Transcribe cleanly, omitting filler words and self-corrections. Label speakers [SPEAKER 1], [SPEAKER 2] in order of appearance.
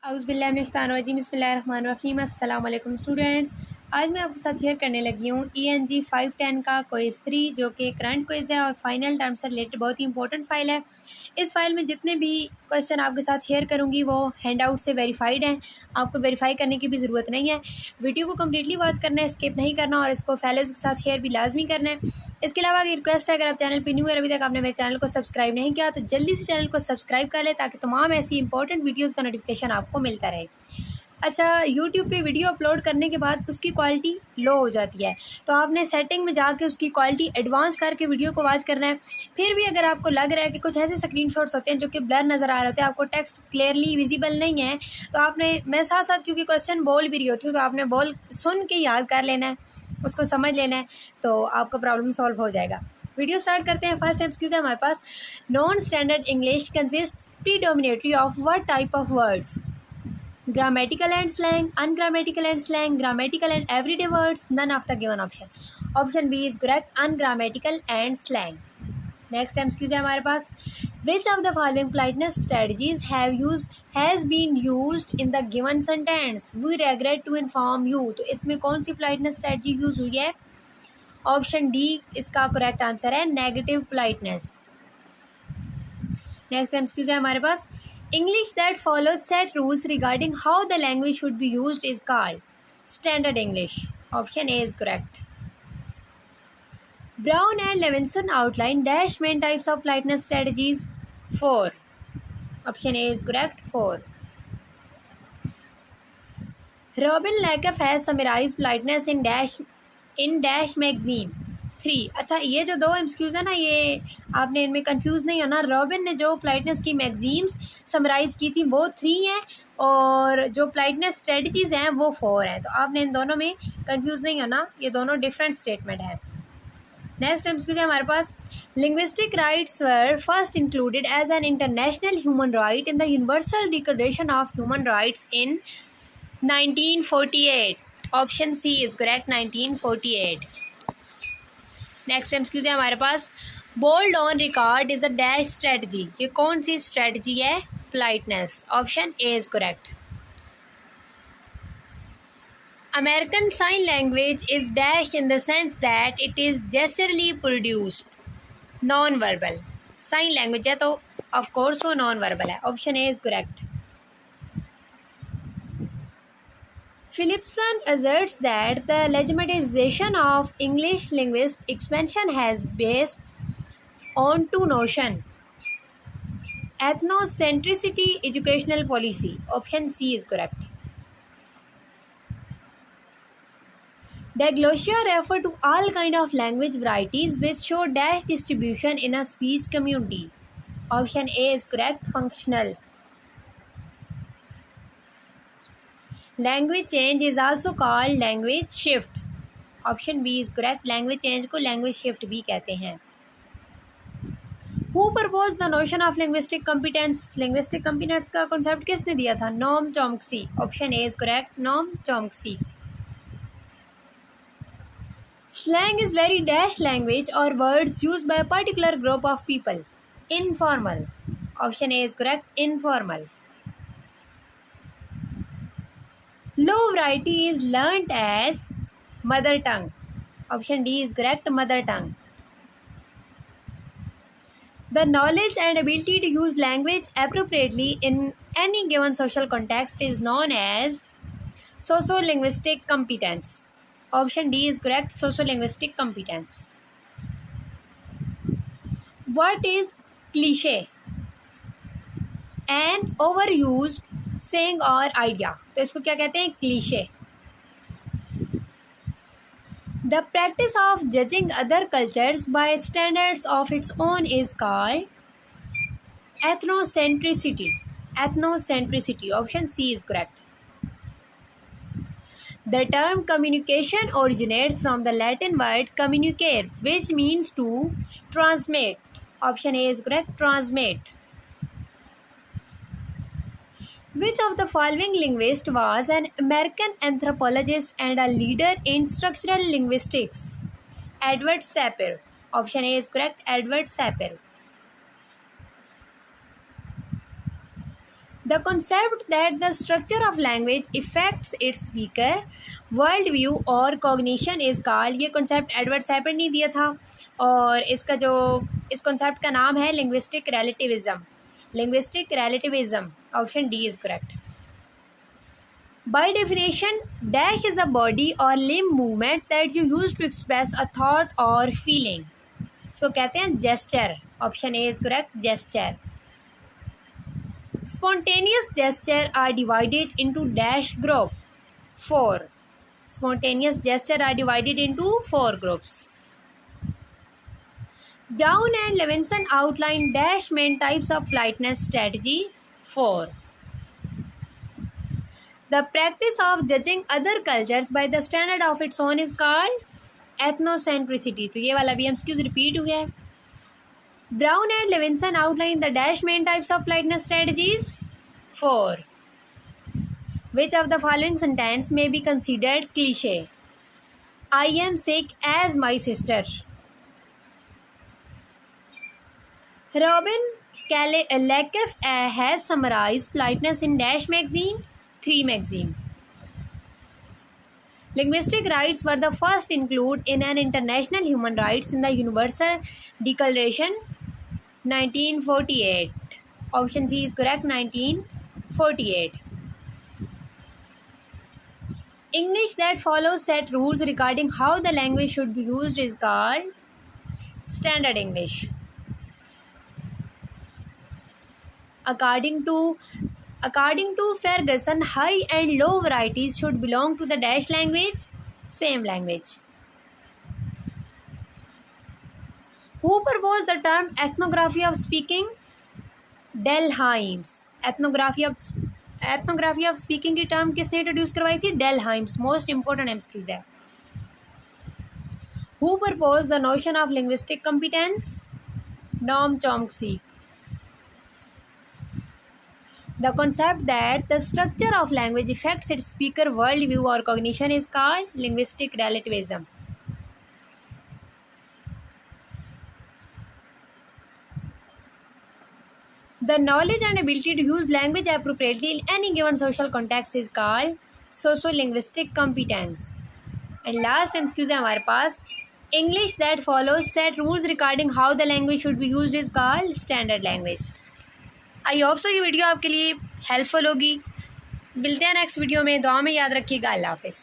[SPEAKER 1] औज़ुबिल्लाहिमिनश्शैतानिर्रजीम बिस्मिल्लाहिर्रहमानिर्रहीम। अस्सलाम वालेकुम स्टूडेंट्स। आज मैं आपके साथ शेयर करने लगी हूँ ENG 510 का क्विज़ 3 जो कि करंट क्विज़ है और फाइनल टर्म से रिलेटेड बहुत ही इंपॉर्टेंट फाइल है। इस फाइल में जितने भी क्वेश्चन आपके साथ शेयर करूँगी वो हैंड आउट से वेरीफाइड हैं, आपको वेरीफाई करने की भी ज़रूरत नहीं है। वीडियो को कम्प्लीटली वॉच करना है, स्किप नहीं करना और इसको फेलोज़ के साथ शेयर भी लाजमी करना है। इसके अलावा रिक्वेस्ट है, अगर आप चैनल पर न्यू है, अभी तक आपने मेरे चैनल को सब्सक्राइब नहीं किया तो जल्दी से चैनल को सब्सक्राइब कर ले ताकि तमाम ऐसी इंपॉर्टेंट वीडियोज़ का नोटिफिकेशन आपको मिलता रहे। अच्छा, यूट्यूब पे वीडियो अपलोड करने के बाद उसकी क्वालिटी लो हो जाती है, तो आपने सेटिंग में जाके उसकी क्वालिटी एडवांस करके वीडियो को वॉच करना है। फिर भी अगर आपको लग रहा है कि कुछ ऐसे स्क्रीनशॉट्स होते हैं जो कि ब्लर नज़र आ रहे होते हैं, आपको टेक्स्ट क्लियरली विजिबल नहीं है, तो आपने मैं साथ साथ क्योंकि क्वेश्चन बोल भी रही होती हूँ तो आपने बोल सुन के याद कर लेना है, उसको समझ लेना है, तो आपका प्रॉब्लम सॉल्व हो जाएगा। वीडियो स्टार्ट करते हैं। फर्स्ट एक्सक्यूज है हमारे पास, non standard English consist predominantly of what type of words? Grammatical and slang, ungrammatical and slang, grammatical and everyday words, none of the given option. Option B is correct, ungrammatical and slang. Next MCQ है हमारे पास, which of the following politeness strategies has been used in the given sentence? We regret to inform you. तो इसमें कौन सी politeness strategy use हुई है? Option D इसका correct answer है, negative politeness. Next MCQ है हमारे पास, English that follows set rules regarding how the language should be used is called standard English. Option A is correct. Brown and Levinson outlined dash main types of politeness strategies. 4. Option A is correct. 4. Robin Lakoff has summarized politeness in dash magazine. 3. अच्छा, ये जो दो MCQs है ना, ये आपने इनमें confuse नहीं होना। रॉबिन ने जो पोलाइटनेस की मैगजीन्स समराइज की थी वो 3 हैं और जो पोलाइटनेस स्ट्रेटजीज हैं वो 4 हैं, तो आपने इन दोनों में कंफ्यूज नहीं होना, ये दोनों डिफरेंट स्टेटमेंट हैं। नेक्स्ट एमसीक्यू है हमारे पास, linguistic rights were first included as an international human right in the universal declaration of human rights in 1948. Option C is correct, 1948. Next MCQ है हमारे पास, bold on record is a dash strategy. ये कौन सी strategy है? Politeness. Option A is correct. American sign language is dash in the sense that it is जेस्चरली produced. Non verbal sign language है तो of course वो non verbal है। Option A is correct. Philipson asserts that the legitimatization of English linguistic expansion has based on two notions: ethnocentricity, educational policy. Option C is correct. Diglossia refer to all kind of language varieties which show dash distribution in a speech community. Option A is correct, functional. Language change is also called language shift. Option B is correct, language change को language shift भी कहते हैं। Who propose the notion of linguistic competence? Linguistic competence का concept किसने दिया था? Noam Chomsky. Option A is correct, Noam Chomsky. Slang is very dash language और words used by a particular group of people. Informal. Option A is correct, informal. Low variety is learnt as mother tongue. Option D is correct, mother tongue. The knowledge and ability to use language appropriately in any given social context is known as sociolinguistic competence. Option D is correct, sociolinguistic competence. What is cliche? An overused saying or idea. तो इसको क्या कहते हैं? Cliché. The practice of judging other cultures by standards of its own is called ethnocentricity. Ethnocentricity. Option C is correct. The term communication originates from the Latin word communicare, which means to transmit. Option A is correct, transmit. Which of the following linguist was an American anthropologist and a leader in structural linguistics? Edward Sapir. Option A is correct, Edward Sapir. The concept that the structure of language affects its speaker, world view और cognition is called, ये concept Edward सैपर्ड ने दिया था और इसका जो इस concept का नाम है linguistic relativism. Linguistic relativism, option D is correct. By definition, dash is a body or limb movement that you use to express a thought or feeling. इसको कहते हैं gesture. Option A is correct, gesture. Spontaneous gesture are divided into dash group. 4. Spontaneous gesture are divided into 4 groups. Brown and Levinson outlined dash main types of politeness strategy. 4. The practice of judging other cultures by the standard of its own is called ethnocentricity. तो ये वाला भी MCQs repeat हुआ है. Brown and Levinson outlined the dash main types of politeness strategies. 4. Which of the following sentence may be considered cliché? I am sick as my sister. Robin Lakeff has summarized politeness in dash magazine. 3 magazine. Linguistic rights were the first included in an international human rights in the Universal Declaration 1948. Option C is correct, 1948. English that follows set rules regarding how the language should be used is called standard English. According to Ferguson, high and low varieties should belong to the dash language, same language. Who proposed the term ethnography of speaking? Delheims. Ethnography of speaking की term किसने introduce करवाई थी? Delheims. Most important MCQs है. Who proposed the notion of linguistic competence? Noam Chomsky. The concept that the structure of language affects its speaker worldview or cognition is called linguistic relativism. The knowledge and ability to use language appropriately in any given social context is called socio-linguistic competence. And last MCQ है हमारे पास, English that follows set rules regarding how the language should be used is called standard language. I hope so ये video आपके लिए helpful होगी. मिलते हैं next video में. दुआ में याद रखिएगा. अल्लाह हाफिज़.